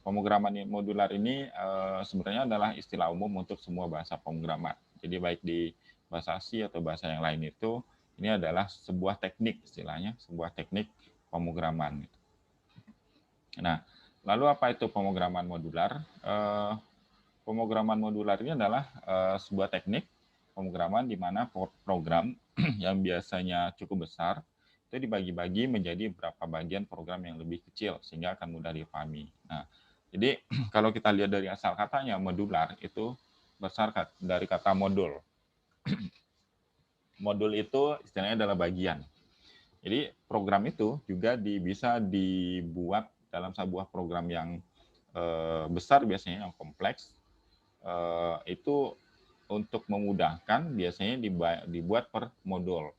pemrograman modular ini sebenarnya adalah istilah umum untuk semua bahasa pemrograman. Jadi baik di bahasa C atau bahasa yang lain itu, ini adalah sebuah teknik istilahnya, sebuah teknik pemrograman. Nah, lalu apa itu pemrograman modular? Pemrograman modular ini adalah sebuah teknik pemrograman di mana program yang biasanya cukup besar itu dibagi-bagi menjadi beberapa bagian program yang lebih kecil sehingga akan mudah dipahami. Nah, jadi kalau kita lihat dari asal katanya modular itu besar dari kata modul. Modul itu istilahnya adalah bagian. Jadi program itu juga bisa dibuat dalam sebuah program yang besar biasanya yang kompleks. Itu untuk memudahkan biasanya dibuat per modul.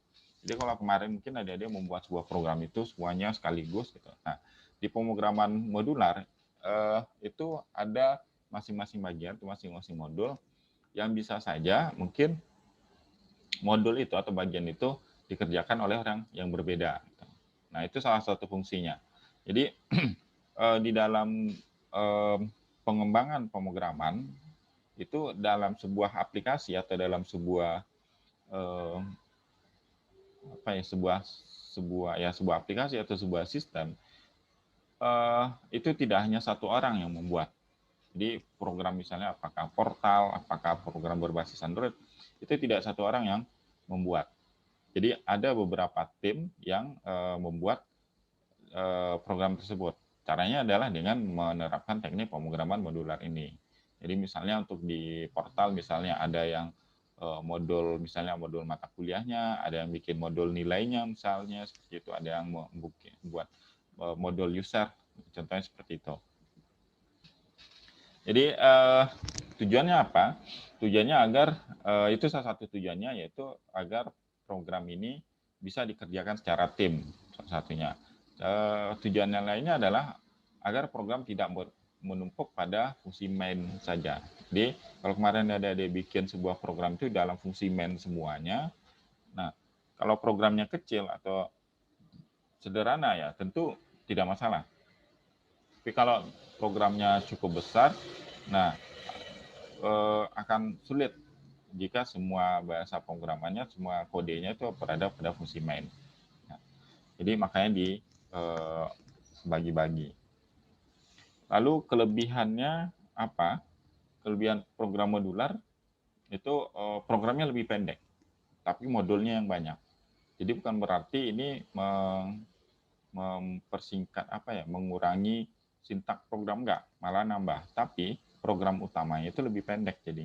Jadi kalau kemarin mungkin ada membuat sebuah program itu semuanya sekaligus gitu. Nah, di pemrograman modular itu ada masing-masing bagian, masing-masing modul yang bisa saja mungkin modul itu atau bagian itu dikerjakan oleh orang yang berbeda. Nah, itu salah satu fungsinya. Jadi di dalam pengembangan pemrograman itu dalam sebuah aplikasi atau dalam sebuah sebuah aplikasi atau sebuah sistem itu tidak hanya satu orang yang membuat. Jadi program misalnya apakah portal, apakah program berbasis Android, itu tidak satu orang yang membuat. Jadi ada beberapa tim yang membuat program tersebut. Caranya adalah dengan menerapkan teknik pemrograman modular ini. Jadi misalnya untuk di portal misalnya ada yang modul misalnya modul mata kuliahnya, ada yang bikin modul nilainya misalnya seperti itu, ada yang buat modul user, contohnya seperti itu. Jadi tujuannya apa? Tujuannya agar itu salah satu tujuannya yaitu agar program ini bisa dikerjakan secara tim salah satunya. Tujuan yang lainnya adalah agar program tidak menumpuk pada fungsi main saja. Jadi kalau kemarin ada bikin sebuah program itu dalam fungsi main semuanya. Nah, kalau programnya kecil atau sederhana ya tentu tidak masalah. Tapi kalau programnya cukup besar, nah akan sulit jika semua bahasa pemrogramannya, semua kodenya itu berada pada fungsi main. Nah, jadi makanya dibagi-bagi. Lalu kelebihannya apa? Kelebihan program modular itu programnya lebih pendek, tapi modulnya yang banyak. Jadi bukan berarti ini mempersingkat mengurangi sintak program, enggak, malah nambah. Tapi program utamanya itu lebih pendek jadi.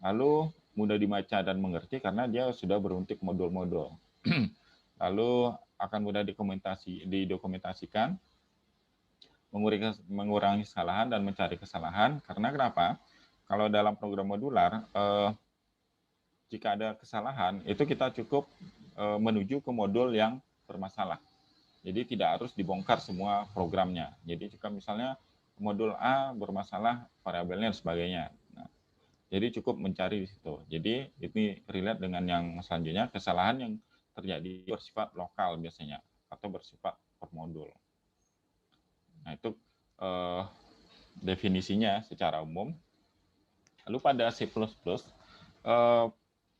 Lalu mudah dibaca dan mengerti karena dia sudah beruntuk modul-modul. Lalu akan mudah didokumentasikan, mengurangi kesalahan dan mencari kesalahan. Karena kenapa? Kalau dalam program modular, jika ada kesalahan, itu kita cukup menuju ke modul yang bermasalah. Jadi tidak harus dibongkar semua programnya. Jadi jika misalnya modul A bermasalah variabelnya dan sebagainya. Nah, jadi cukup mencari di situ. Jadi ini relate dengan yang selanjutnya, kesalahan yang terjadi bersifat lokal biasanya atau bersifat per modul. Nah, itu definisinya secara umum. Lalu pada C++,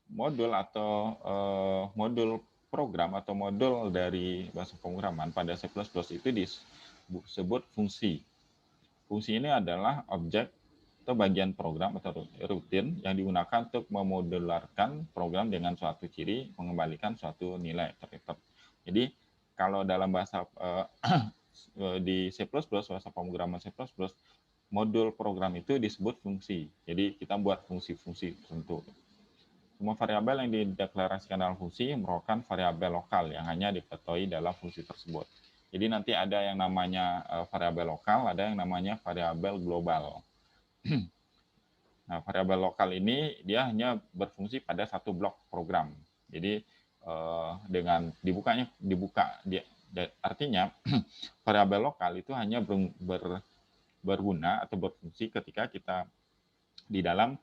modul atau modul program atau modul dari bahasa pemrograman pada C++ itu disebut fungsi. Fungsi ini adalah objek atau bagian program atau rutin yang digunakan untuk memodularkan program dengan suatu ciri, mengembalikan suatu nilai tertutup. Jadi kalau dalam bahasa di C++, bahasa pemrograman C++, modul program itu disebut fungsi. Jadi kita buat fungsi-fungsi tertentu. Semua variabel yang dideklarasikan dalam fungsi merupakan variabel lokal yang hanya diketahui dalam fungsi tersebut. Jadi nanti ada yang namanya variabel lokal, ada yang namanya variabel global. Nah, variabel lokal ini dia hanya berfungsi pada satu blok program. Jadi dengan artinya variabel lokal itu hanya berguna atau berfungsi ketika kita di dalam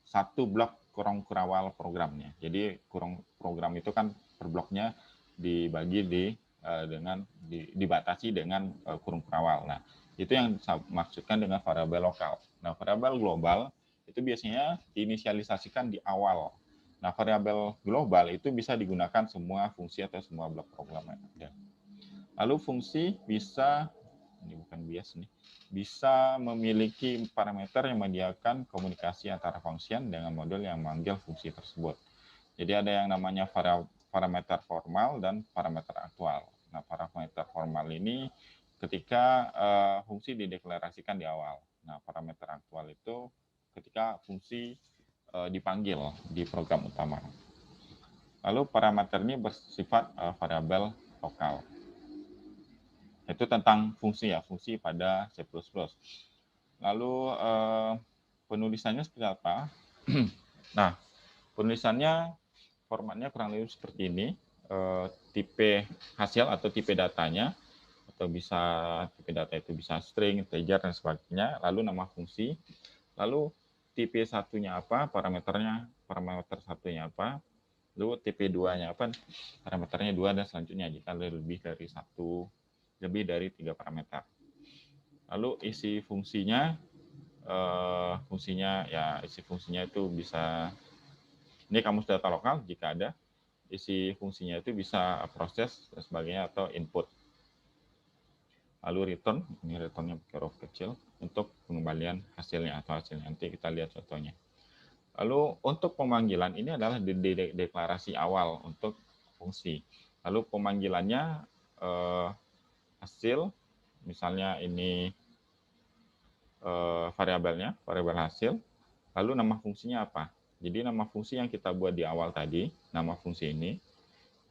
satu blok kurang kurawal programnya. Jadi program itu kan per bloknya dibagi di dengan dibatasi dengan kurung perawal. Nah, itu yang saya maksudkan dengan variabel lokal. Nah, variabel global itu biasanya diinisialisasikan di awal. Nah, variabel global itu bisa digunakan semua fungsi atau semua blok program yang ada. Lalu fungsi bisa, ini bukan bias nih, bisa memiliki parameter yang mediakan komunikasi antara function dengan modul yang memanggil fungsi tersebut. Jadi ada yang namanya parameter formal dan parameter aktual. Nah, parameter formal ini ketika fungsi dideklarasikan di awal. Nah, parameter aktual itu ketika fungsi dipanggil di program utama. Lalu parameter ini bersifat variabel lokal. Itu tentang fungsi ya, fungsi pada C++. Lalu penulisannya seperti apa? Nah, penulisannya formatnya kurang lebih seperti ini. Tipe hasil atau tipe datanya, atau bisa tipe data itu bisa string, integer, dan sebagainya. Lalu nama fungsi. Lalu tipe satunya apa, parameternya, parameter satunya apa. Lalu tipe 2-nya apa, parameternya 2, dan selanjutnya jika lebih dari 1, lebih dari 3 parameter. Lalu isi fungsinya, isi fungsinya itu bisa, ini kamus data lokal jika ada, isi fungsinya itu bisa proses dan sebagainya atau input. Lalu return, ini returnnya pakai huruf kecil untuk pengembalian hasilnya atau hasilnya. Nanti kita lihat contohnya. Lalu untuk pemanggilan ini adalah deklarasi awal untuk fungsi. Lalu pemanggilannya hasil, misalnya ini variabelnya, variabel hasil, lalu nama fungsinya apa. Jadi nama fungsi yang kita buat di awal tadi, nama fungsi ini,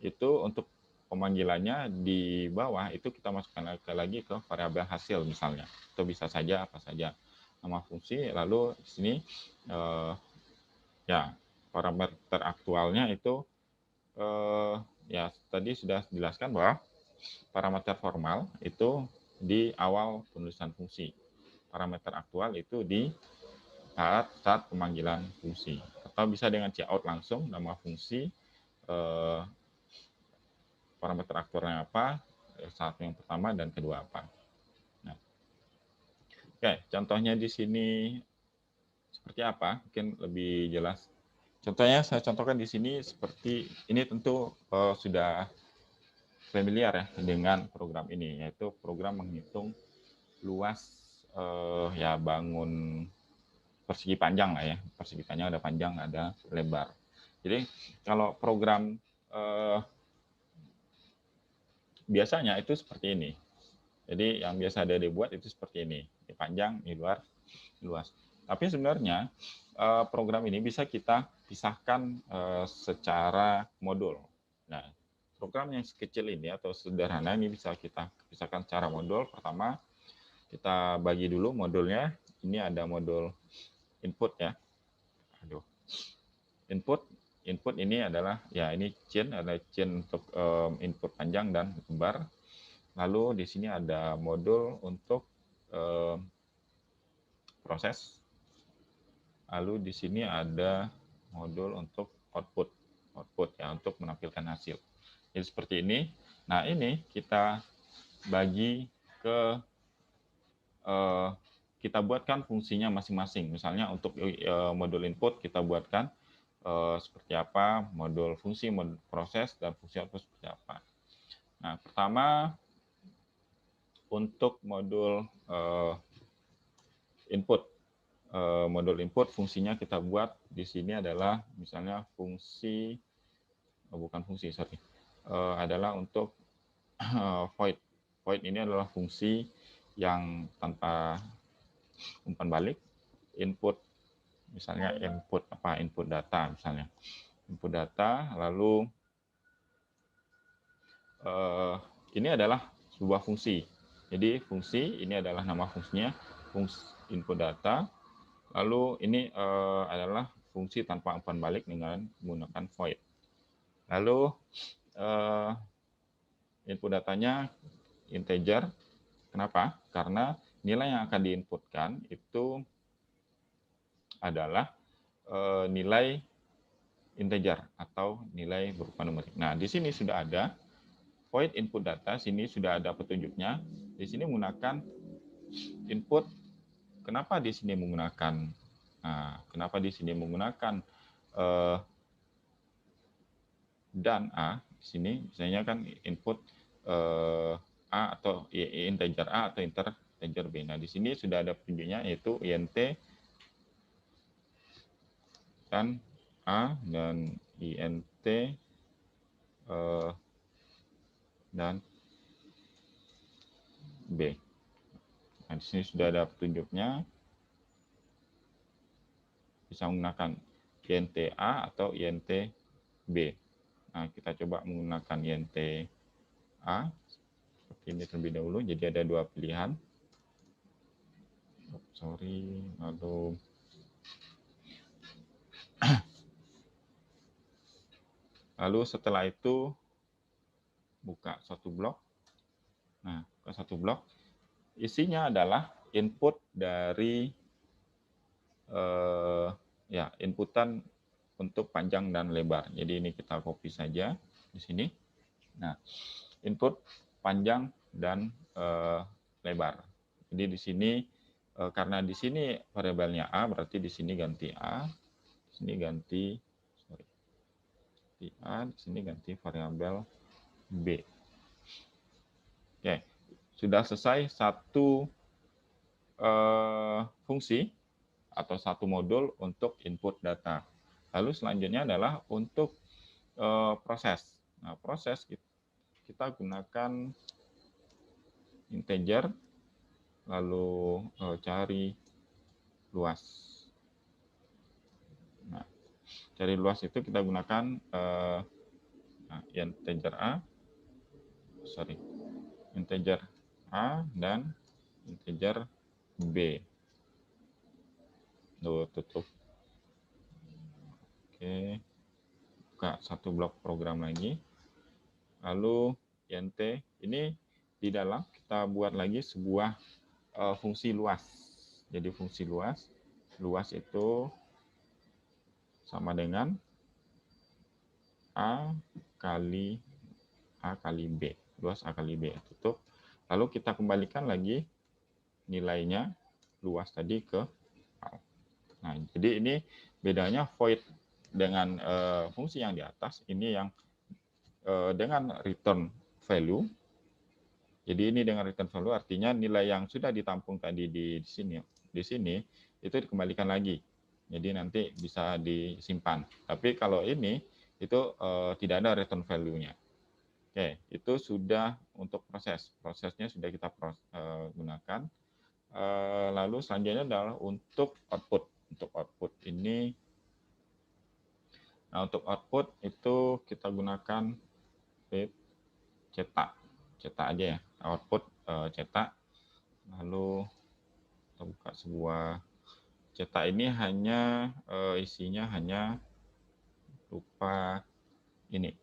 itu untuk pemanggilannya di bawah itu kita masukkan lagi ke variabel hasil misalnya. Itu bisa saja apa saja nama fungsi, lalu di sini ya parameter aktualnya itu ya tadi sudah dijelaskan bahwa parameter formal itu di awal penulisan fungsi. Parameter aktual itu di saat pemanggilan fungsi. Atau bisa dengan cout langsung nama fungsi, parameter aktualnya apa, saat yang pertama dan kedua apa. Nah, oke, contohnya di sini seperti apa? Mungkin lebih jelas. Contohnya saya contohkan di sini seperti ini, tentu sudah familiar ya dengan program ini, yaitu program menghitung luas ya bangun persegi panjang lah ya. Persegi panjang ada panjang, ada lebar. Jadi kalau program biasanya itu seperti ini. Jadi yang biasa ada dibuat itu seperti ini. Ini panjang, ini luas. Tapi sebenarnya program ini bisa kita pisahkan secara modul. Nah, program yang kecil ini atau sederhana ini bisa kita pisahkan secara modul. Pertama, kita bagi dulu modulnya. Ini ada modul input ya. Input ini adalah ya ini chain, ada chain untuk input panjang dan lebar. Lalu di sini ada modul untuk proses. Lalu di sini ada modul untuk output ya, untuk menampilkan hasil. Jadi seperti ini. Nah, ini kita bagi ke kita buatkan fungsinya masing-masing. Misalnya untuk modul input kita buatkan seperti apa, modul fungsi, modul proses, dan fungsi output seperti apa. Nah, pertama untuk modul input. Modul input fungsinya kita buat di sini adalah misalnya fungsi, adalah untuk void. Void ini adalah fungsi yang tanpa umpan balik. Input misalnya input data misalnya. Input data, lalu ini adalah sebuah fungsi. Jadi fungsi ini adalah nama fungsinya, fungsi input data. Lalu ini adalah fungsi tanpa umpan balik dengan menggunakan void. Lalu input datanya integer. Kenapa? Karena nilai yang akan diinputkan itu adalah nilai integer atau nilai berupa numerik. Nah, di sini sudah ada void input data, sini sudah ada petunjuknya. Di sini menggunakan input. Kenapa di sini menggunakan? Kenapa di sini menggunakan dan A? Di sini misalnya kan input A atau integer A atau integer B. Nah, di sini sudah ada petunjuknya yaitu int dan A dan int dan B. Nah, di sini sudah ada petunjuknya. Bisa menggunakan int A atau int B. Nah, kita coba menggunakan int A. Seperti ini terlebih dahulu. Jadi ada dua pilihan. Lalu setelah itu buka suatu blok. Nah, buka satu blok. Isinya adalah input dari inputan untuk panjang dan lebar. Jadi ini kita copy saja di sini. Nah, input panjang dan lebar. Jadi di sini karena di sini variabelnya A, berarti di sini ganti A, di sini ganti A, di sini ganti variabel B. Oke, sudah selesai satu fungsi atau satu modul untuk input data. Lalu selanjutnya adalah untuk proses. Nah, proses kita gunakan integer, lalu cari luas. Nah, cari luas itu kita gunakan integer A dan integer B. Tutup. Oke, buka satu blok program lagi. Lalu int ini di dalam kita buat lagi sebuah fungsi luas. Jadi fungsi luas itu sama dengan A kali B. Luas A kali B. Tutup. Lalu kita kembalikan lagi nilainya luas tadi ke A. Nah, jadi ini bedanya void dengan fungsi yang di atas. Ini yang dengan return value. Jadi ini dengan return value artinya nilai yang sudah ditampung tadi di sini itu dikembalikan lagi. Jadi nanti bisa disimpan. Tapi kalau ini itu tidak ada return value-nya. Oke, itu sudah untuk proses. Prosesnya sudah kita gunakan. Lalu selanjutnya adalah untuk output. Untuk output ini, nah untuk output itu kita gunakan cetak aja ya. Output cetak. Lalu kita buka sebuah cetak ini hanya isinya hanya berupa ini.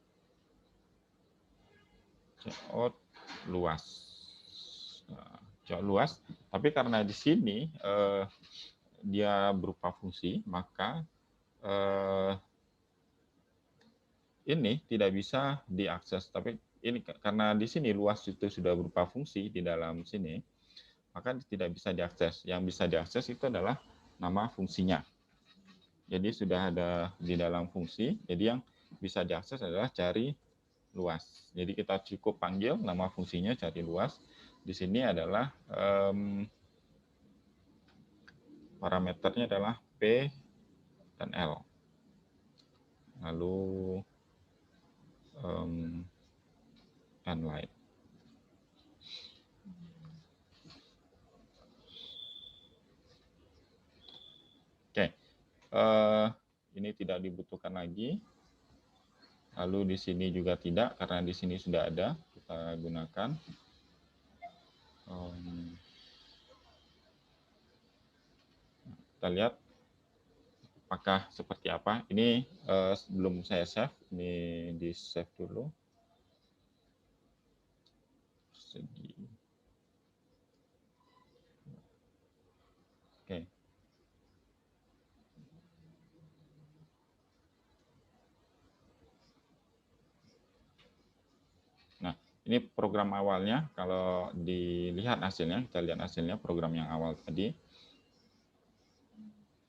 Checkout luas. Checkout luas. Tapi karena di sini dia berupa fungsi, maka ini tidak bisa diakses. Tapi ini karena di sini luas itu sudah berupa fungsi di dalam sini, maka tidak bisa diakses. Yang bisa diakses itu adalah nama fungsinya. Jadi sudah ada di dalam fungsi. Jadi yang bisa diakses adalah cari luas. Jadi kita cukup panggil nama fungsinya cari luas. Di sini adalah parameternya adalah P dan L. Lalu and light. Oke, ini tidak dibutuhkan lagi. Lalu di sini juga tidak, karena di sini sudah ada. Kita gunakan. Kita lihat apakah seperti apa. Ini sebelum saya save, ini di save dulu. Segi. Oke. Nah, Ini program awalnya, kalau dilihat hasilnya, kita lihat hasilnya program yang awal tadi.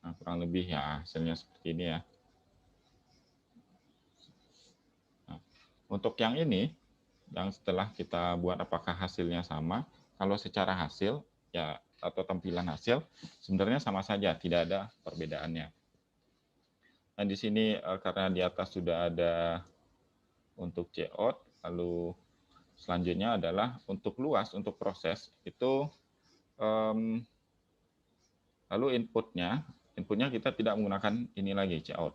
Nah, kurang lebih ya hasilnya seperti ini ya. Nah, untuk yang ini, yang setelah kita buat apakah hasilnya sama, kalau secara hasil ya atau tampilan hasil sebenarnya sama saja, tidak ada perbedaannya. Nah, di sini karena di atas sudah ada untuk cout, lalu selanjutnya adalah untuk luas, untuk proses itu lalu inputnya kita tidak menggunakan ini lagi cout.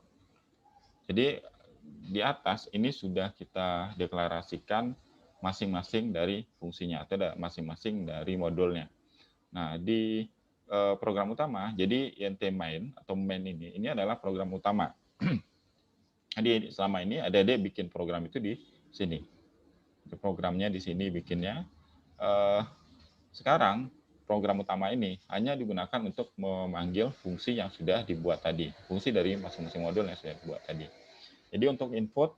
Jadi di atas ini sudah kita deklarasikan masing-masing dari fungsinya atau masing-masing dari modulnya. Nah, di program utama, jadi int main atau main ini adalah program utama. Jadi selama ini Adik bikin program itu di sini. Programnya di sini bikinnya. Sekarang program utama ini hanya digunakan untuk memanggil fungsi yang sudah dibuat tadi, fungsi dari masing-masing modul yang sudah dibuat tadi. Jadi untuk input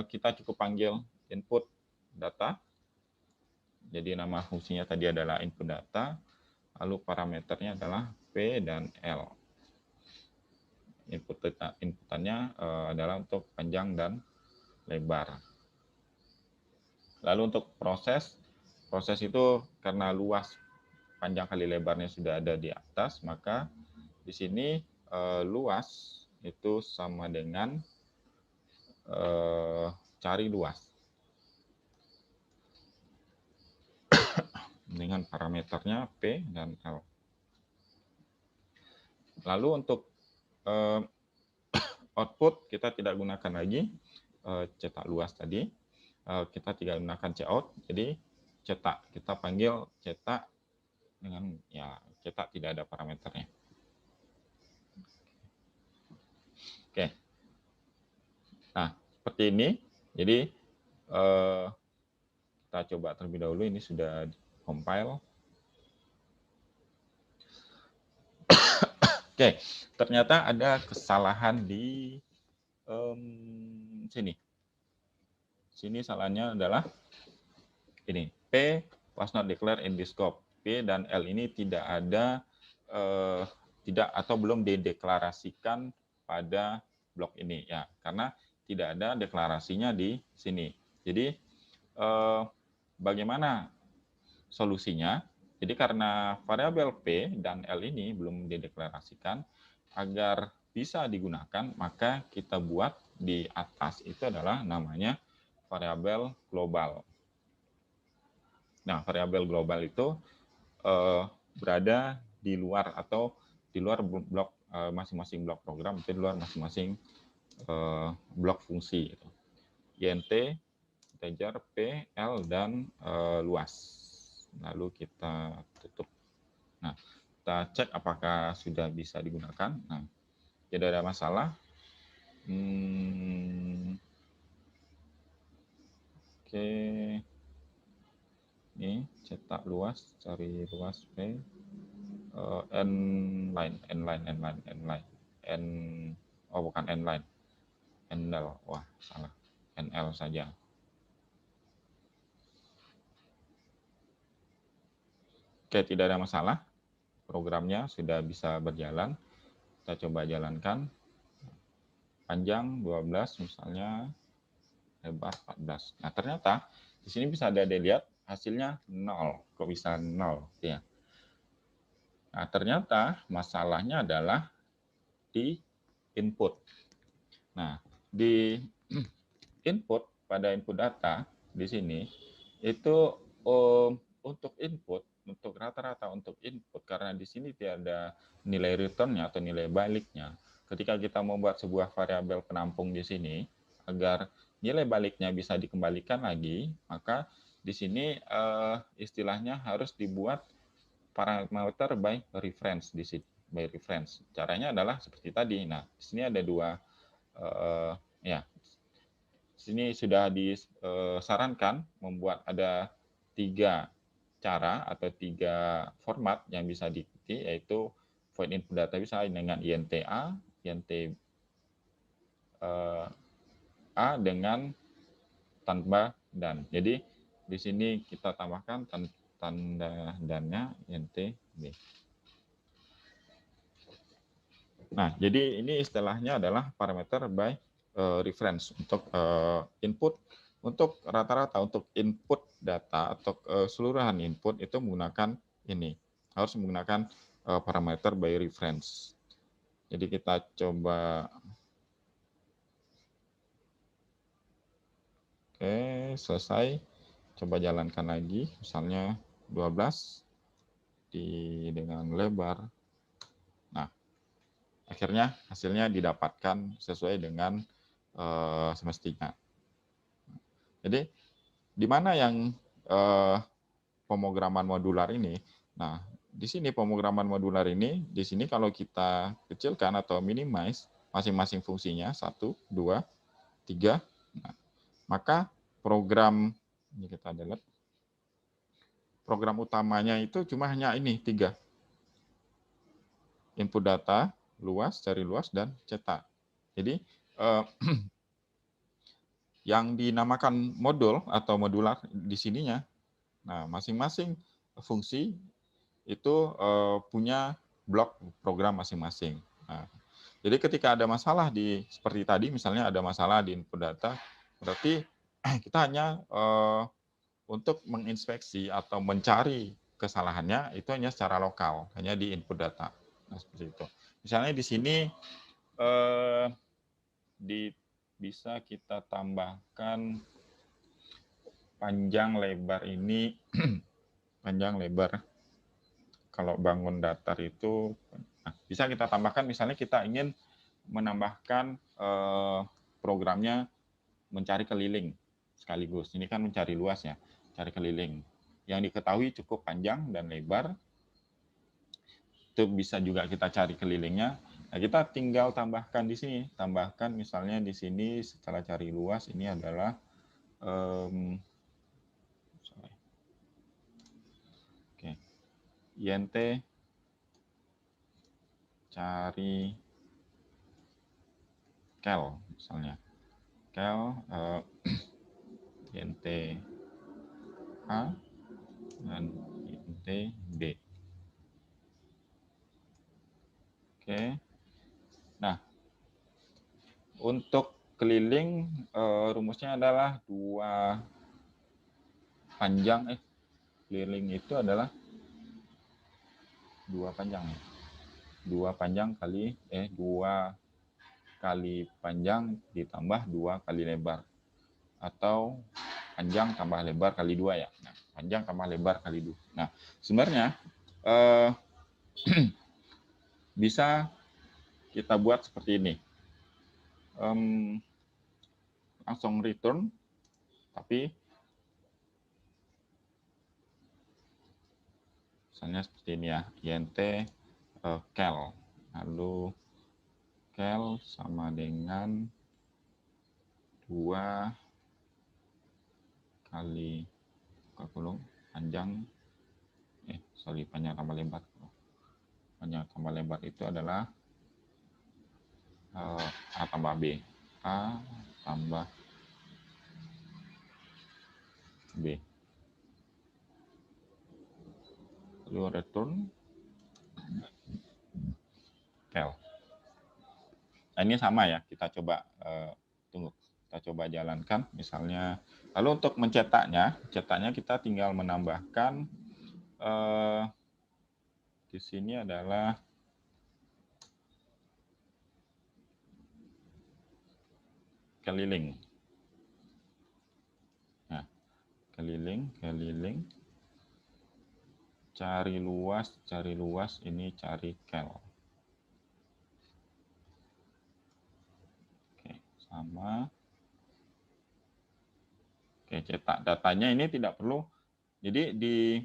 kita cukup panggil input data. Jadi nama fungsinya tadi adalah input data, lalu parameternya adalah P dan L. Inputannya adalah untuk panjang dan lebar. Lalu untuk proses itu karena luas panjang kali lebarnya sudah ada di atas, maka di sini luas itu sama dengan cari luas dengan parameternya P dan L. Lalu untuk output kita tidak gunakan lagi cetak luas tadi, kita tidak gunakan cout, jadi cetak kita panggil cetak dengan ya cetak tidak ada parameternya. Oke. Nah, seperti ini. Jadi kita coba terlebih dahulu, ini sudah compile. Oke, ternyata ada kesalahan di sini. Sini salahnya adalah ini, P was not declared in this scope. P dan L ini tidak ada, tidak atau belum dideklarasikan pada blok ini ya, karena tidak ada deklarasinya di sini. Jadi bagaimana solusinya? Jadi karena variabel P dan L ini belum dideklarasikan, agar bisa digunakan, maka kita buat di atas itu adalah namanya variabel global. Nah, variabel global itu berada di luar atau di luar blok masing-masing blok program, itu di luar masing-masing blok fungsi. int, integer, P, L, dan luas. Lalu kita tutup. Nah, kita cek apakah sudah bisa digunakan. Nah, tidak ada masalah. Oke. Ini cetak luas, cari luas P. N-line. Oh, bukan N-line. NL. Wah, salah. NL saja. Oke, tidak ada masalah. Programnya sudah bisa berjalan. Kita coba jalankan. Panjang 12 misalnya, lebar 14. Nah, ternyata di sini bisa ada dilihat hasilnya 0. Kok bisa 0? Ya. Nah, ternyata masalahnya adalah di input. Nah, di input pada input data di sini itu untuk input, untuk rata-rata untuk input, karena di sini tidak ada nilai return-nya atau nilai baliknya. Ketika kita membuat sebuah variabel penampung di sini, agar nilai baliknya bisa dikembalikan lagi, maka di sini istilahnya harus dibuat parameter by reference di sini. By reference. Caranya adalah seperti tadi. Nah, di sini ada dua ya. Sini sudah disarankan membuat ada 3 cara atau 3 format yang bisa diikuti, yaitu void input data bisa dengan int a, int a dengan tanpa dan. Jadi Di sini kita tambahkan tanda dannya INT-B. Nah, jadi ini istilahnya adalah parameter by reference untuk input. Untuk rata-rata untuk input data atau keseluruhan input itu menggunakan ini. Harus menggunakan parameter by reference. Jadi kita coba. Oke, selesai. Coba jalankan lagi, misalnya 12 dengan lebar. Nah, akhirnya hasilnya didapatkan sesuai dengan semestinya. Jadi, di mana yang pemrograman modular ini? Nah, di sini pemrograman modular ini, di sini kalau kita kecilkan atau minimize masing-masing fungsinya 1, 2, 3, nah, maka program ini kita delete. Program utamanya itu cuma hanya ini 3. Input data, luas, cari luas, dan cetak. Jadi yang dinamakan modul atau modular di sininya, nah masing-masing fungsi itu punya blok program masing-masing. Nah, jadi ketika ada masalah seperti tadi, misalnya ada masalah di input data, berarti kita hanya untuk menginspeksi atau mencari kesalahannya itu hanya secara lokal, hanya di input data. Nah, seperti itu. Misalnya di sini bisa kita tambahkan panjang lebar ini, panjang lebar. Kalau bangun datar itu, nah, bisa kita tambahkan, misalnya kita ingin menambahkan programnya mencari keliling sekaligus. Ini kan mencari luas ya, cari keliling. Yang diketahui cukup panjang dan lebar. Itu bisa juga kita cari kelilingnya. Nah, kita tinggal tambahkan di sini. Tambahkan misalnya di sini setelah cari luas ini adalah INT cari kel misalnya. Kel INT A dan INT B. Oke. Nah, untuk keliling rumusnya adalah 2 panjang keliling itu adalah 2 panjang. 2 panjang kali 2 kali panjang ditambah 2 kali lebar. Atau panjang tambah lebar kali 2 ya. Nah, panjang tambah lebar kali 2. Nah, sebenarnya bisa kita buat seperti ini. Langsung return, tapi misalnya seperti ini ya, INT kel. Lalu kel sama dengan 2 kali panjang panjang tambah lebar. Panjang tambah lebar itu adalah A tambah B. A tambah B. Lalu return kel. Nah, ini sama ya, kita coba tunggu. Kita coba jalankan misalnya. Lalu untuk mencetaknya kita tinggal menambahkan di sini adalah keliling. Nah, keliling, cari luas, ini cari kel. Oke, sama. Oke, cetak datanya ini tidak perlu. Jadi di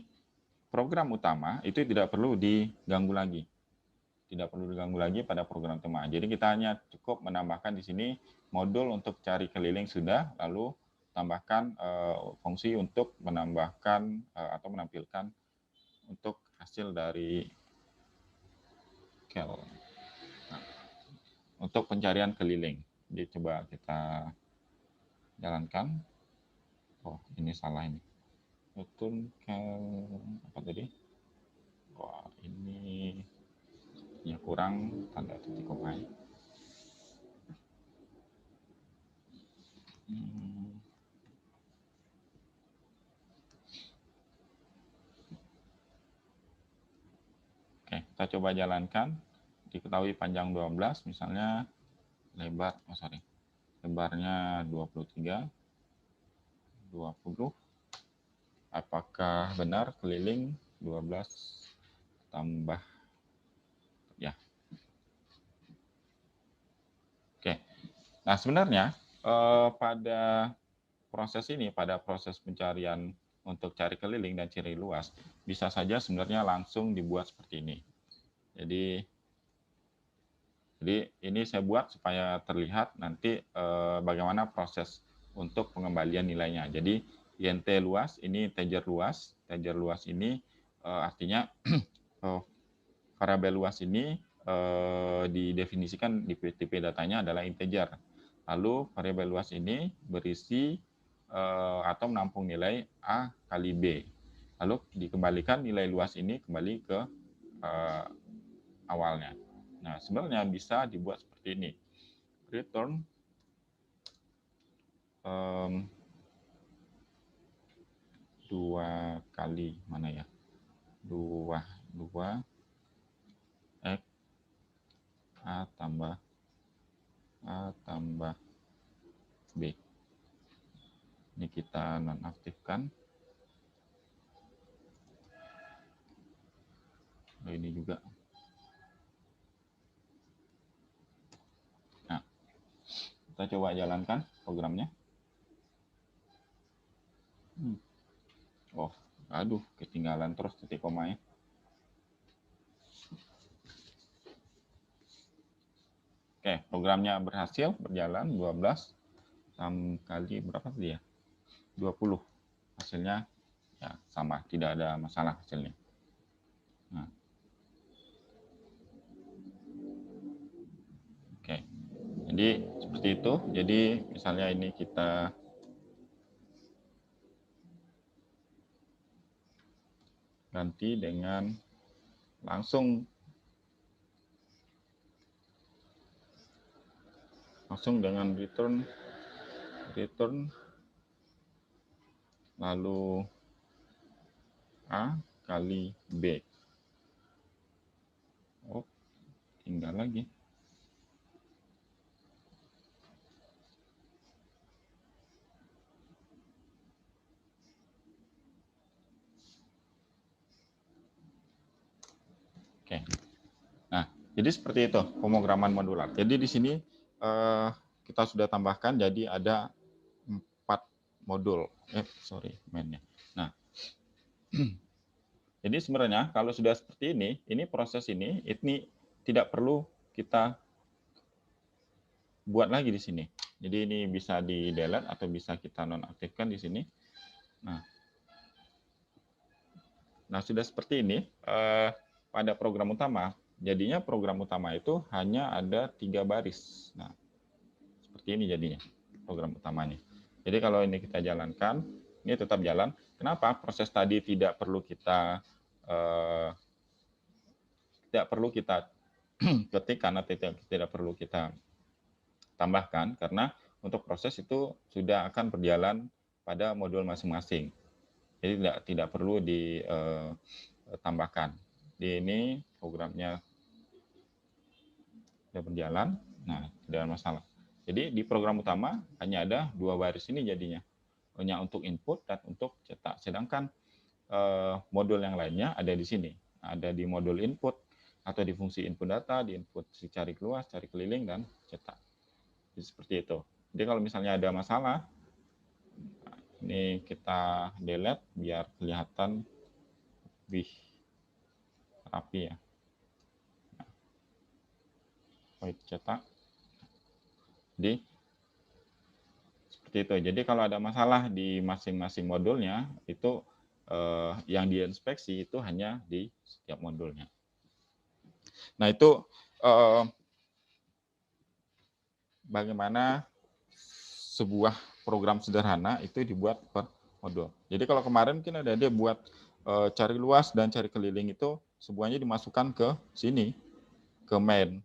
program utama itu tidak perlu diganggu lagi. Tidak perlu diganggu lagi pada program utama. Jadi kita hanya cukup menambahkan di sini modul untuk cari keliling sudah, lalu tambahkan fungsi untuk menambahkan atau menampilkan untuk hasil dari kel. Nah, untuk pencarian keliling. Jadi coba kita jalankan. Oh, ini salah ini. return apa tadi? Wah, ini ya kurang tanda titik koma. Oke, kita coba jalankan. Diketahui panjang 12, misalnya lebarnya 23, 20. Apakah benar keliling 12 tambah ya? Oke. Nah, sebenarnya pada proses pencarian untuk cari keliling dan cari luas, bisa saja sebenarnya langsung dibuat seperti ini. Jadi ini saya buat supaya terlihat nanti bagaimana proses untuk pengembalian nilainya. Jadi INT luas, ini integer luas. Integer luas ini artinya variabel luas ini didefinisikan di tipe datanya adalah integer. Lalu variabel luas ini berisi atau menampung nilai A kali B. Lalu dikembalikan nilai luas ini kembali ke awalnya. Nah, sebenarnya bisa dibuat seperti ini. Return dua kali mana ya? Dua X A tambah B. Ini kita nonaktifkan. Ini juga. Nah, kita coba jalankan programnya. Oh, aduh, ketinggalan terus titik komanya. Oke, programnya berhasil berjalan 12 kali berapa tadi ya? 20. Hasilnya ya sama, tidak ada masalah hasilnya. Nah. Oke. Jadi seperti itu. Jadi misalnya ini kita ganti dengan langsung dengan return lalu A kali B. Oh, tinggal lagi. Oke. Nah, jadi seperti itu pemrograman modular. Jadi di sini kita sudah tambahkan jadi ada 4 modul. Mainnya. Nah, jadi sebenarnya kalau sudah seperti ini proses ini tidak perlu kita buat lagi di sini. Jadi ini bisa di delete atau bisa kita nonaktifkan di sini. Nah, sudah seperti ini pada program utama. Jadinya program utama itu hanya ada 3 baris. Nah, seperti ini jadinya program utamanya. Jadi kalau ini kita jalankan, ini tetap jalan. Kenapa? Proses tadi tidak perlu kita ketikkan atau tidak perlu kita tambahkan, karena untuk proses itu sudah akan berjalan pada modul masing-masing. Jadi tidak perlu ditambahkan. Di ini programnya sudah berjalan, nah tidak ada masalah. Jadi di program utama hanya ada 2 baris ini jadinya, hanya untuk input dan untuk cetak. Sedangkan modul yang lainnya ada di sini, ada di modul input atau di fungsi input data, di input si cari luas, cari keliling, dan cetak. Jadi seperti itu. Jadi kalau misalnya ada masalah, ini kita delete biar kelihatan lebih rapi ya. Cetak. Jadi seperti itu. Jadi kalau ada masalah di masing-masing modulnya itu yang diinspeksi itu hanya di setiap modulnya. Nah, itu bagaimana sebuah program sederhana itu dibuat per modul. Jadi kalau kemarin mungkin ada dia buat cari luas dan cari keliling itu semuanya dimasukkan ke sini, ke main.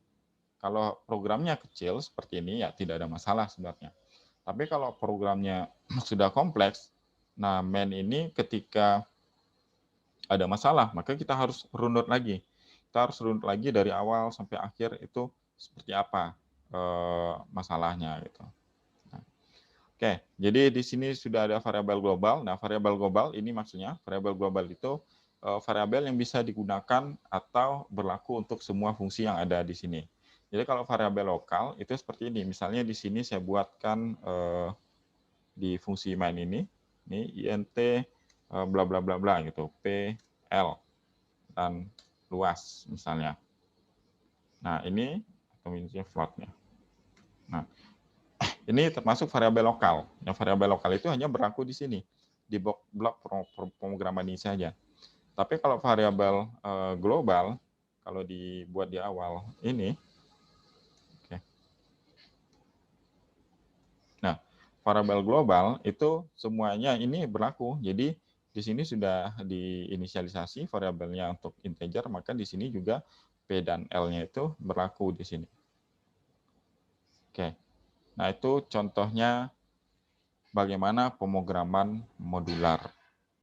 Kalau programnya kecil seperti ini ya tidak ada masalah sebenarnya. Tapi kalau programnya sudah kompleks, nah main ini ketika ada masalah, maka kita harus runut lagi. Kita harus runut lagi dari awal sampai akhir itu seperti apa masalahnya gitu. Oke, jadi di sini sudah ada variabel global. Nah, variabel global ini maksudnya variabel global itu variabel yang bisa digunakan atau berlaku untuk semua fungsi yang ada di sini. Jadi kalau variabel lokal itu seperti ini. Misalnya di sini saya buatkan di fungsi main ini int bla bla bla bla gitu, pl dan luas misalnya. Nah, ini atau misalnya floatnya. Nah, ini termasuk variabel lokal. Yang variabel lokal itu hanya berlaku di sini, di blok pemrograman ini saja. Tapi kalau variabel global, kalau dibuat di awal ini, oke. Nah, variabel global itu semuanya ini berlaku. Jadi di sini sudah diinisialisasi variabelnya untuk integer, maka di sini juga P dan L-nya itu berlaku di sini. Oke. Nah, itu contohnya bagaimana pemrograman modular.